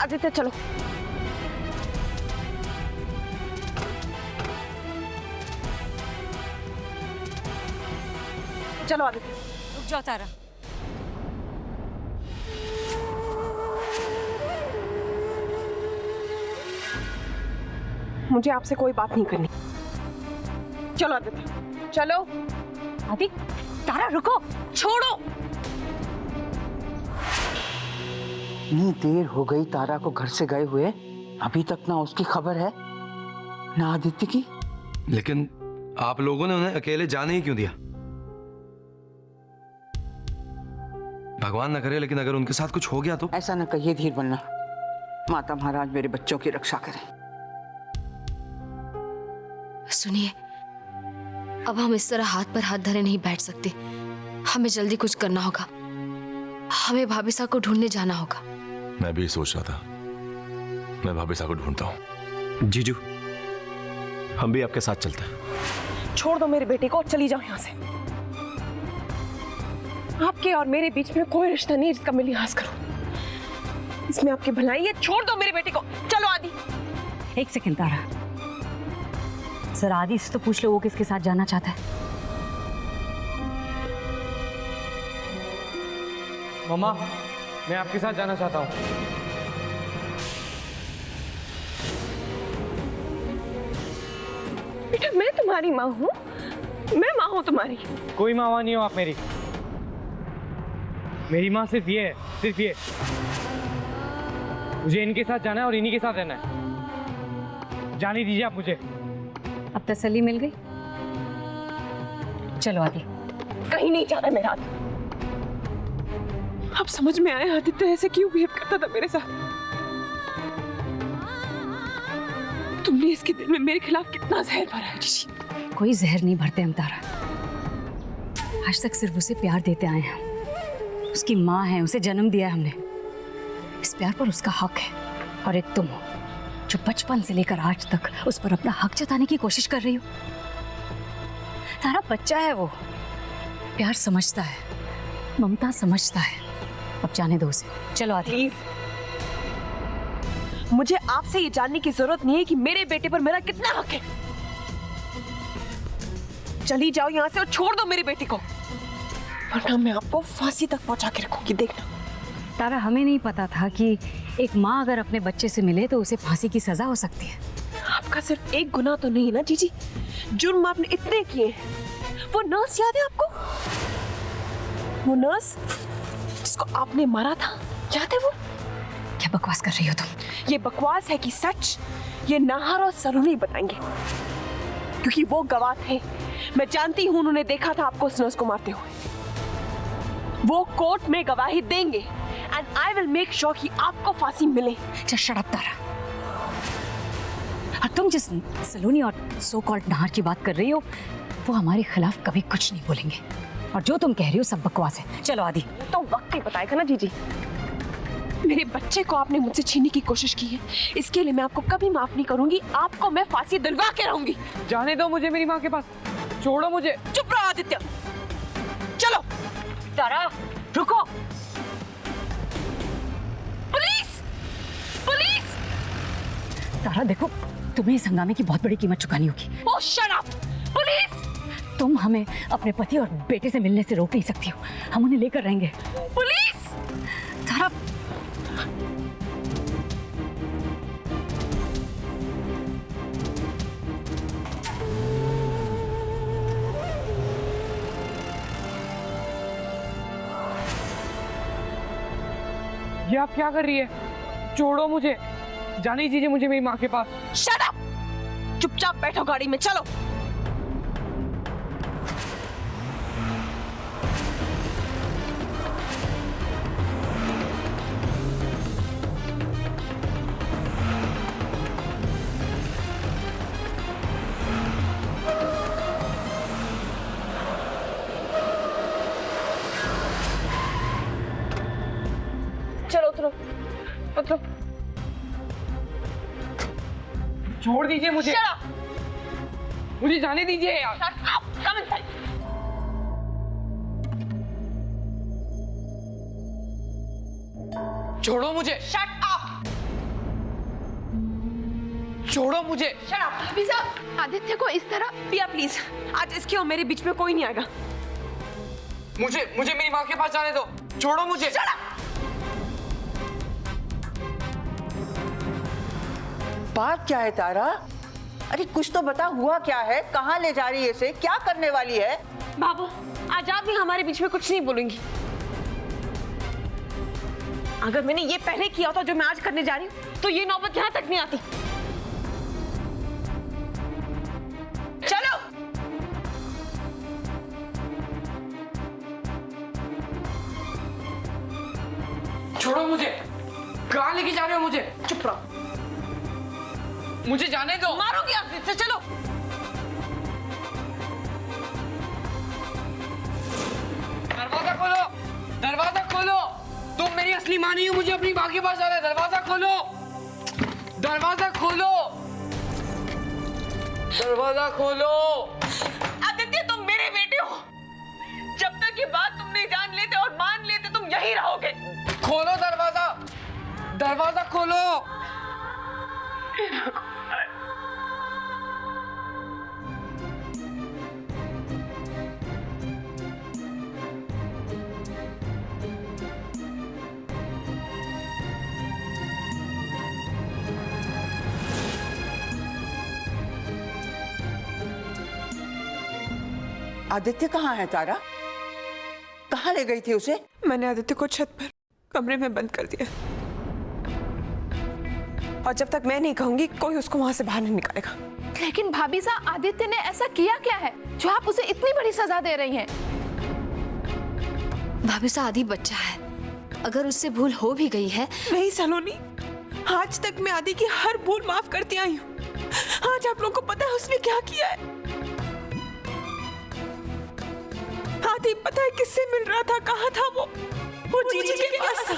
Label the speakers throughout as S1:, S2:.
S1: आदित्य चलो। चलो आदित्य।
S2: रुक जाओ तारा।
S1: मुझे आपसे कोई बात नहीं करनी। चलो आदित्य चलो।
S2: आदित्य, तारा रुको, छोड़ो।
S3: इतनी देर हो गई तारा को घर से गए हुए, अभी तक ना उसकी खबर है ना आदित्य की।
S4: लेकिन आप लोगों ने उन्हें अकेले जाने ही क्यों दिया? भगवान ना करे, लेकिन अगर उनके साथ कुछ हो गया तो?
S3: ऐसा ना कहिए धीर बनना, माता महाराज मेरे बच्चों की रक्षा करें।
S5: सुनिए, अब हम इस तरह हाथ पर हाथ धरे नहीं बैठ सकते। हमें जल्दी कुछ करना होगा। हमें भाभी साहब को ढूंढने जाना होगा।
S6: मैं भी सोच रहा था, मैं भाभी साहब को ढूंढता हूँ।
S7: जीजू, हम भी आपके साथ चलते हैं।
S1: छोड़ दो मेरे बेटे को और चली जाओ यहाँ से। आपके और मेरे बीच में कोई रिश्ता नहीं जिसका मैं लिहाज करूं। इसमें आपकी भलाई है। छोड़ दो मेरे बेटे को। चलो आदि।
S2: एक सेकंड तारा, सर आदि से तो पूछ लो वो किसके साथ जाना चाहता है।
S8: मम्मा, मैं आपके साथ जाना चाहता हूँ।
S1: बेटा मैं तुम्हारी माँ हूँ, मैं माँ हूँ तुम्हारी।
S8: कोई माँ नहीं हो आप मेरी। मेरी माँ सिर्फ ये है, सिर्फ ये। मुझे इनके साथ जाना है और इन्हीं के साथ रहना है। जाने दीजिए आप मुझे।
S2: अब तसल्ली मिल गई? चलो आदि।
S1: कहीं नहीं जाना मेरा आदि। अब समझ में आया आदित्य ऐसे क्यों बिहेव करता था मेरे साथ। तुमने इसके दिल में मेरे खिलाफ कितना जहर भरा है जीजी।
S2: कोई जहर नहीं भरते हम तारा। आज तक सिर्फ उसे प्यार देते आए हैं। उसकी माँ है, उसे जन्म दिया है हमने। इस प्यार पर उसका हक है। और एक तुम हो जो बचपन से लेकर आज तक उस पर अपना हक जताने की कोशिश कर रही हो। तारा बच्चा है, वो प्यार समझता है, ममता समझता है। अब जाने दो उसे। चलो आदि।
S1: प्लीज, मुझे आपसे ये जानने की जरूरत नहीं है कि मेरे बेटे पर मेरा कितना हक है। चली जाओ यहाँ से और छोड़ दो मेरे बेटे को, वरना मैं आपको फांसी तक पहुंचा के रखूंगी। देखना।
S2: तारा, हमें नहीं पता था कि एक माँ अगर अपने बच्चे से मिले तो उसे फांसी की सजा हो सकती है।
S1: आपका सिर्फ एक गुनाह तो नहीं ना जीजी, जुर्म आपने इतने किए हैं। वो नर्स याद है आपको? वो नर्स जिसको आपने मारा था, याद है वो?
S2: क्या बकवास कर रही हो तुम?
S1: ये बकवास है कि सच? ये नाहर और सरूनी बताएंगे, क्योंकि वो गवाह थे। मैं जानती हूँ उन्होंने देखा था आपको उस नर्स को मारते हुए। वो कोर्ट में गवाही देंगे and I will make sure कि आपको फांसी मिले।
S2: Just shut up, तारा। और तुम जिस सलोनी और सो कॉल्ड नाहर की बात कर रही हो, वो हमारे खिलाफ कभी कुछ नहीं बोलेंगे। और जो तुम कह रही हो सब बकवास है। चलो आदि।
S1: तो वक्त ही बताएगा ना जीजी। मेरे बच्चे को आपने मुझसे छीनने की कोशिश की है, इसके लिए मैं आपको कभी माफ नहीं करूंगी। आपको मैं फांसी दिलवा के रहूंगी।
S8: जाने दो मुझे मेरी माँ के पास। छोड़ो मुझे।
S1: चुप रहो आदित्य। चलो।
S2: तारा रुको।
S1: पुलिस! पुलिस!
S2: तारा देखो, तुम्हें इस हंगामे की बहुत बड़ी कीमत चुकानी होगी।
S1: ओह शट अप! पुलिस!
S2: तुम हमें अपने पति और बेटे से मिलने से रोक नहीं सकती हो। हम उन्हें लेकर रहेंगे।
S1: पुलिस!
S2: तारा,
S8: ये आप क्या कर रही है? छोड़ो मुझे। जाने दीजिए मुझे मेरी माँ के पास।
S1: Shut up! चुपचाप बैठो गाड़ी में। चलो। चलो उतरो, उतरो।
S8: छोड़ दीजिए मुझे।
S1: Shut up!
S8: मुझे जाने दीजिए यार।
S1: Shut up! Come inside.
S8: छोड़ो मुझे।
S1: Shut up!
S8: छोड़ो मुझे।
S1: भाभी साहब, आदित्य को इस तरह पिया प्लीज, आज इसके और मेरे बीच में कोई नहीं आएगा।
S8: मुझे मेरी माँ के पास जाने दो, छोड़ो मुझे।
S3: बात क्या है तारा? अरे कुछ तो बता, हुआ क्या है? कहाँ ले जा रही है इसे? क्या करने वाली है?
S1: बाबू, आज आप भी हमारे बीच में कुछ नहीं बोलेंगी। अगर मैंने ये पहले किया होता जो मैं आज करने जा रही हूँ, तो ये नौबत यहाँ तक नहीं आती। चलो।
S8: छोड़ो मुझे, कहाँ लेके जा रहे हो मुझे?
S1: चुप रहो,
S8: मुझे जाने दो।
S1: मारोगी आप से। चलो।
S8: दरवाजा खोलो, दरवाजा खोलो। तुम मेरी असली माँ नहीं हो, मुझे अपनी माँ के पास जाना है। दरवाजा खोलो, दरवाजा खोलो, दरवाजा खोलो।
S1: आदित्य, तुम मेरे बेटे हो। जब तक ये बात तुम नहीं जान लेते और मान लेते, तुम यही रहोगे।
S8: खोलो दरवाजा, दरवाजा खोलो।
S3: आदित्य कहाँ है तारा? कहाँ ले गई थी उसे?
S1: मैंने आदित्य को छत पर कमरे में बंद कर दिया, और जब तक मैं नहीं कहूंगी कोई उसको वहां से बाहर नहीं निकालेगा।
S9: लेकिन भाभी साहब, आदित्य ने ऐसा किया क्या है जो आप उसे इतनी बड़ी सजा दे रही हैं?
S5: भाभी साहब, आदि बच्चा है, अगर उससे भूल हो भी गई है।
S1: नहीं सलोनी, आज तक मैं आदि की हर भूल माफ करती आई हूँ। आज आप लोगों को पता है उसने क्या किया है? आदि पता है किससे मिल रहा था? कहाँ था वो जीजी के पास था।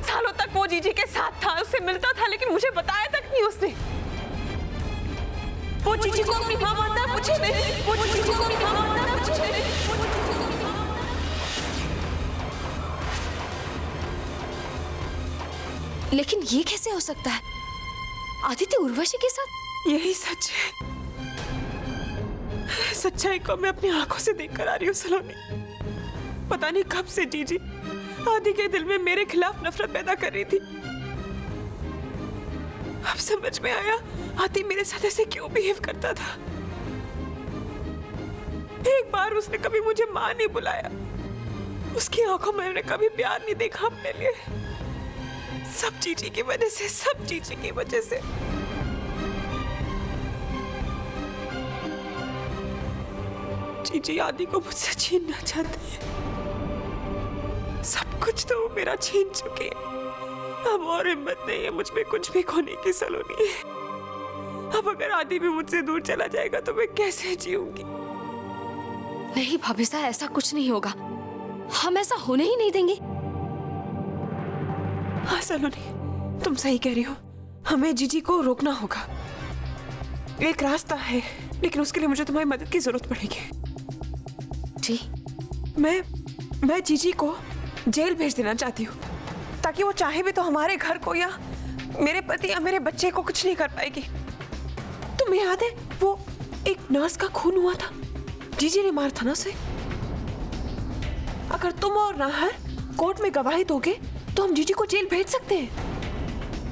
S1: सालों तक वो जीजी के साथ था, उससे मिलता था, लेकिन मुझे बताया तक नहीं उसने। वो जीजी को अपनी मां मानता है, मुझे नहीं। वो जीजी को अपनी मां मानता है, मुझे नहीं।
S5: लेकिन ये कैसे हो सकता है? आदित्य उर्वशी के साथ?
S1: यही सच है। सच्चाई को मैं अपनी आंखों से देखकर आ रही हूँ सलोनी। पता नहीं कब से जीजी आदि के दिल में मेरे खिलाफ नफरत पैदा कर रही थी। अब समझ में आया आदि मेरे साथ ऐसे क्यों बिहेव करता था। एक बार उसने कभी मुझे मां नहीं बुलाया, उसकी आंखों में मैंने कभी प्यार नहीं देखा अपने लिए। सब जीजी की वजह से, सब जीजी की वजह से। जीजी आदि को मुझसे छीनना चाहती है। सब कुछ तो वो मेरा छीन चुकी है। अब और हिम्मत नहीं है मुझ में कुछ भी खोने की सलोनी। अब अगर आदि भी मुझसे दूर चला जाएगा तो मैं कैसे जीऊंगी?
S5: नहीं भाभी साहब, ऐसा कुछ नहीं होगा। हम ऐसा होने ही नहीं देंगे।
S1: हाँ सलोनी, तुम सही कह रही हो। हमें जीजी को रोकना होगा। एक रास्ता है, लेकिन उसके लिए मुझे तुम्हारी मदद की जरूरत पड़ेगी।
S5: जी?
S1: मैं जीजी को जेल भेज देना चाहती हूँ, ताकि वो चाहे भी तो हमारे घर को या मेरे पति या मेरे बच्चे को कुछ नहीं कर पाएगी। तुम्हें याद है वो एक नर्स का खून हुआ था, जीजी ने मारा था ना उसे। अगर तुम और नाहर कोर्ट में गवाही दोगे तो हम जीजी को जेल भेज सकते हैं।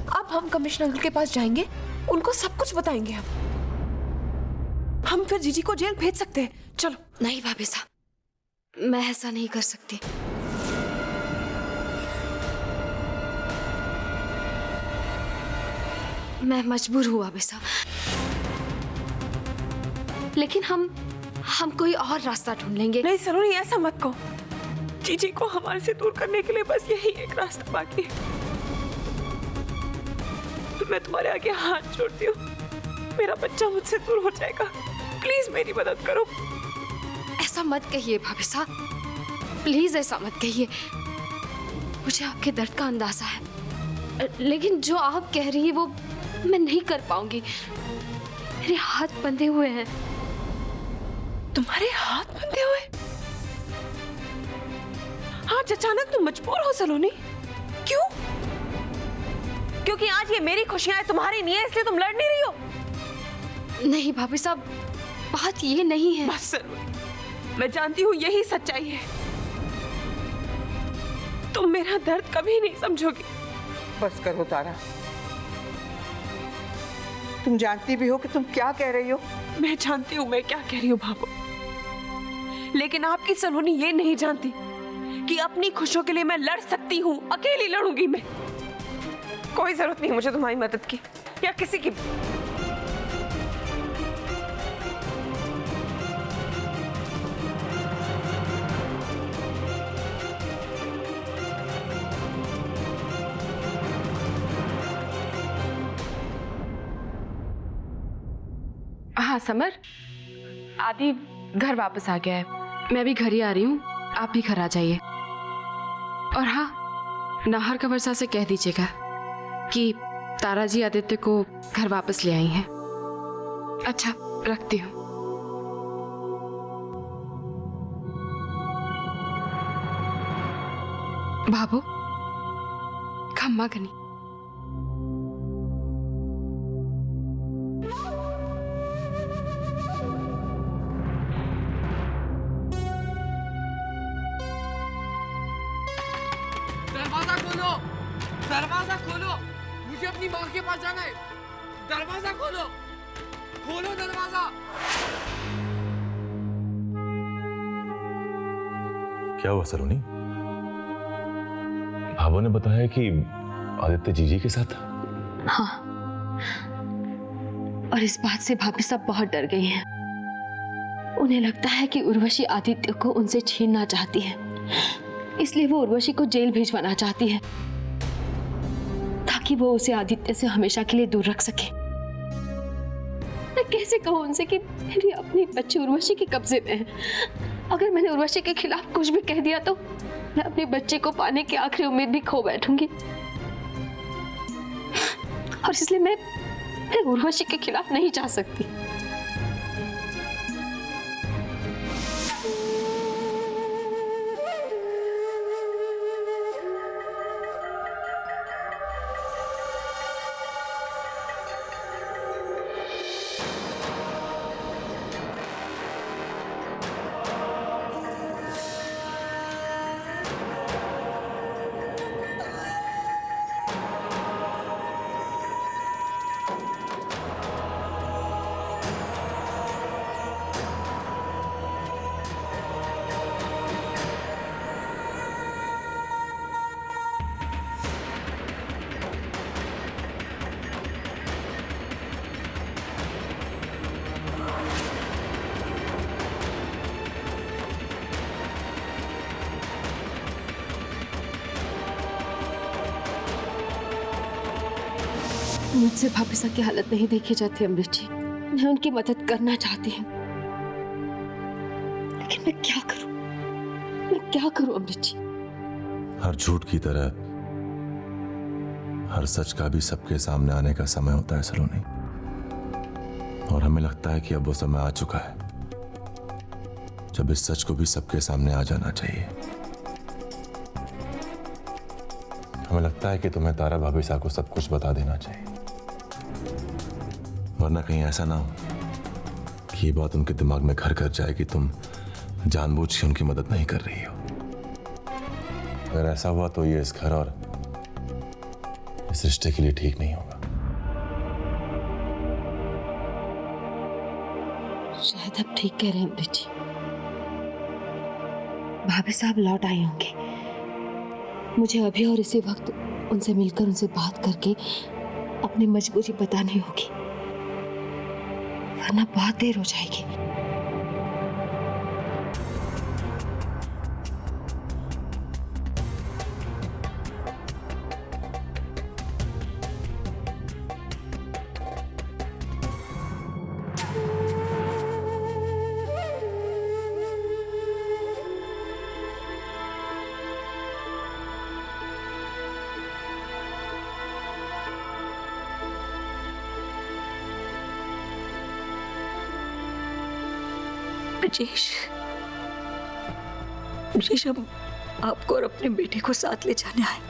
S1: अब हम कमिश्नर अंकल के पास जाएंगे, उनको सब कुछ बताएंगे। हम फिर जीजी को जेल भेज सकते हैं। चलो।
S5: नहीं भाभी साहब, मैं ऐसा नहीं कर सकती। मैं मजबूर हुआ भाभी साहब, लेकिन हम कोई और रास्ता ढूंढ लेंगे।
S1: नहीं सलोनी, ऐसा मत कहो। जीजी को हमारे से दूर करने के लिए बस यही एक रास्ता बाकी है। तो मैं तुम्हारे आगे हाथ जोड़ती हूँ, मेरा बच्चा मुझसे दूर हो जाएगा। प्लीज मेरी मदद करो।
S5: ऐसा मत कहिए भाभी साहब, प्लीज ऐसा मत कहिए। मुझे आपके दर्द का अंदाजा है, लेकिन जो आप कह रही है वो मैं नहीं कर पाऊंगी। मेरे हाथ बंधे हुए हैं।
S1: तुम्हारे हाथ बंधे हुए? आज अचानक तुम मजबूर हो सलोनी? क्यों? क्योंकि आज ये मेरी खुशियां हैं, तुम्हारी नहीं है, इसलिए तुम लड़ नहीं रही हो?
S5: नहीं भाभी साहब, बात ये नहीं है।
S1: बस सलोनी, मैं जानती हूँ यही सच्चाई है। तुम मेरा दर्द कभी नहीं समझोगी।
S3: बस करो तारा, तुम जानती भी हो कि तुम क्या कह रही हो।
S1: मैं जानती हूँ मैं क्या कह रही हूँ भाभो, लेकिन आपकी सलोनी ये नहीं जानती कि अपनी खुशियों के लिए मैं लड़ सकती हूँ। अकेली लड़ूंगी मैं। कोई जरूरत नहीं मुझे तुम्हारी मदद की या किसी की।
S10: हाँ समर, आदि घर वापस आ गया है। मैं भी घर ही आ रही हूँ, आप भी घर आ जाइए। और हाँ, नाहर का वर्षा से कह दीजिएगा कि तारा जी आदित्य को घर वापस ले आई हैं। अच्छा, रखती हूँ। बाबू, खम्मा गनी।
S8: दरवाजा खोलो, दरवाजा खोलो, मुझे अपनी माँ के पास जाना है। दरवाजा खोलो, खोलो दरवाजा।
S6: क्या हुआ सलोनी? भाभो ने बताया कि आदित्य जीजी के साथ था।
S5: हाँ, और इस बात से भाभी साहब बहुत डर गई हैं। उन्हें लगता है कि उर्वशी आदित्य को उनसे छीनना चाहती है, इसलिए वो उर्वशी को जेल भेजवाना चाहती है ताकि वो उसे आदित्य से हमेशा के लिए दूर रख सके। मैं कैसे कहूँ उनसे कि मेरी अपनी बच्ची उर्वशी के कब्जे में है। अगर मैंने उर्वशी के खिलाफ कुछ भी कह दिया तो मैं अपने बच्चे को पाने की आखिरी उम्मीद भी खो बैठूंगी। और इसलिए मैं उर्वशी के खिलाफ नहीं जा सकती। मुझसे भाभी साहब की हालत नहीं देखी जाती अमृत जी। मैं उनकी मदद करना चाहती हूँ, लेकिन मैं क्या करूँ अमृत जी?
S6: हर झूठ की तरह हर सच का भी सबके सामने आने का समय होता है सलोनी, और हमें लगता है कि अब वो समय आ चुका है जब इस सच को भी सबके सामने आ जाना चाहिए। हमें लगता है कि तुम्हें तारा भाभी साहब को सब कुछ बता देना चाहिए, वरना कहीं ऐसा ना हो कि ये बात उनके दिमाग में घर कर जाए कि तुम जानबूझ के उनकी मदद नहीं कर रही हो। अगर ऐसा हुआ तो ये इस घर और इस रिश्ते के लिए ठीक नहीं होगा।
S5: शायद आप ठीक कह रहे हैं अमृत जी। भाभी साहब लौट आए होंगे। मुझे अभी और इसी वक्त उनसे मिलकर उनसे बात करके अपनी मजबूरी बतानी होगी, वरना बहुत देर हो जाएगी।
S1: ब्रिजेश,
S2: आपको और अपने बेटे को साथ ले जाने आए।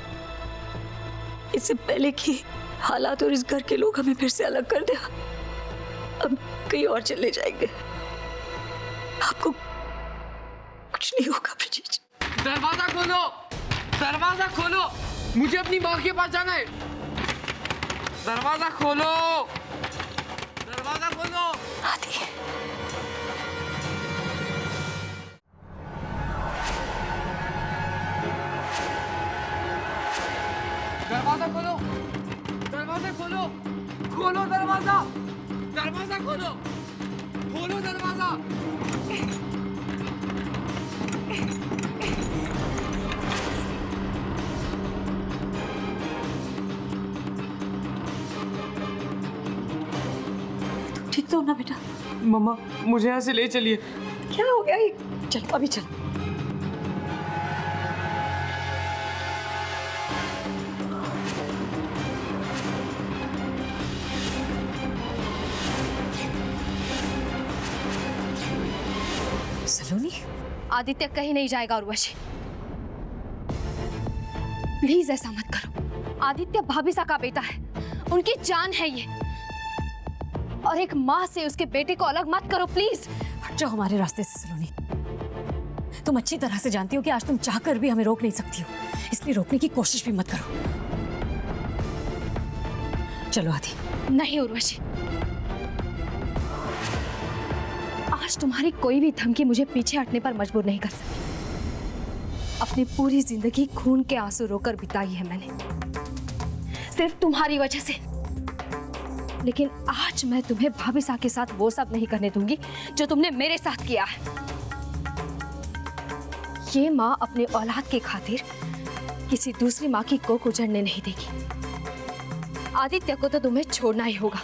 S2: इससे पहले कि हालात और इस घर के लोग हमें फिर से अलग कर दे, अब कहीं और चले जाएंगे। आपको कुछ नहीं होगा ब्रिजेश।
S8: दरवाजा खोलो, दरवाजा खोलो, मुझे अपनी माँ के पास जाना है। दरवाजा खोलो, दरवाजा खोलो।
S2: आदि,
S8: दरवाजा खोलो, दरवाजा खोलो, खोलो दरवाजा, दरवाजा खोलो, खोलो दरवाजा।
S2: ठीक तो हो ना बेटा?
S8: मम्मा मुझे यहाँ से ले चलिए।
S2: क्या हो गया? चलो अभी चलो। सलोनी,
S5: आदित्य कहीं नहीं जाएगा उर्वशी। प्लीज ऐसा मत करो। आदित्य भाभी सा का बेटा है, उनकी जान है ये, और एक माँ से उसके बेटे को अलग मत करो प्लीज।
S2: हट जाओ हमारे रास्ते से सलोनी। तुम अच्छी तरह से जानती हो कि आज तुम चाहकर भी हमें रोक नहीं सकती हो, इसलिए रोकने की कोशिश भी मत करो। चलो आदि।
S5: नहीं उर्वशी, आज तुम्हारी कोई भी धमकी मुझे पीछे हटने पर मजबूर नहीं कर सकती। अपनी पूरी जिंदगी खून के आंसू रोकर बिताई है मैंने, सिर्फ तुम्हारी वजह से। लेकिन आज मैं तुम्हें भाभी सा के साथ वो सब नहीं करने दूंगी जो तुमने मेरे साथ किया है। ये माँ अपने औलाद के खातिर किसी दूसरी माँ की कोख उजड़ने नहीं देगी। आदित्य को तो तुम्हें छोड़ना ही होगा,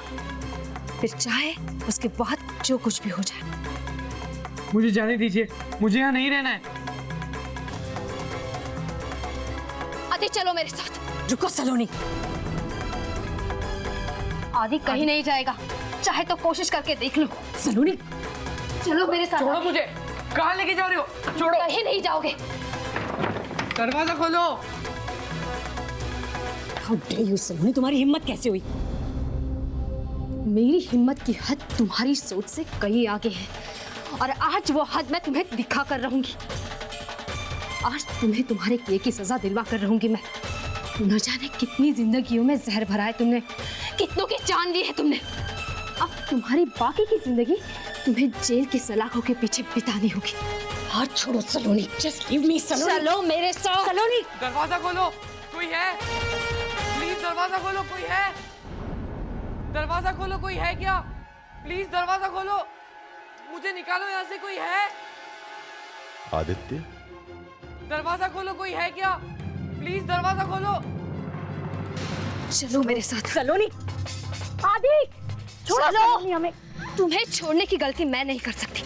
S5: फिर चाहे उसके बाद जो कुछ भी हो जाए।
S8: मुझे जाने दीजिए, मुझे यहाँ नहीं रहना है।
S5: आदि चलो मेरे साथ।
S2: रुको सलोनी।
S5: आदि कहीं नहीं जाएगा, चाहे तो कोशिश करके देख लो।
S2: सलोनी
S5: चलो मेरे साथ।
S8: छोड़ो मुझे, कहाँ लेके जा रहे हो? छोड़ो।
S5: कहीं नहीं जाओगे।
S8: दरवाजा खोलो।
S2: हाउ डेयर यू सलोनी, तुम्हारी हिम्मत कैसे हुई?
S5: मेरी हिम्मत की हद तुम्हारी सोच से कहीं आगे है, और आज वो हद मैं तुम्हें दिखा कर रहूंगी। आज तुम्हें तुम्हारे किए की सजा दिलवा कर रहूंगी मैं। न जाने कितनी जिंदगियों में जहर भरा है तुमने, कितनों की जान ली है तुमने। अब तुम्हारी बाकी की जिंदगी तुम्हें जेल की सलाखों के पीछे बितानी होगी।
S2: हाथ छोड़ो सलोनी, जस्ट लीव मी सलोनी।
S5: चलो मेरे साथ।
S2: सलोनी,
S8: दरवाजा खोलो, कोई है? प्लीज दरवाजा खोलो, कोई है? दरवाजा खोलो, कोई है क्या? प्लीज दरवाजा खोलो, मुझे निकालो यहाँ से। कोई है?
S6: आदित्य,
S8: दरवाजा खोलो, कोई है क्या? प्लीज दरवाजा खोलो।
S5: चलो मेरे साथ।
S2: सलोनी, आदि छोड़ो
S5: चलो।
S2: सलोनी हमें।
S5: तुम्हें छोड़ने की गलती मैं नहीं कर सकती।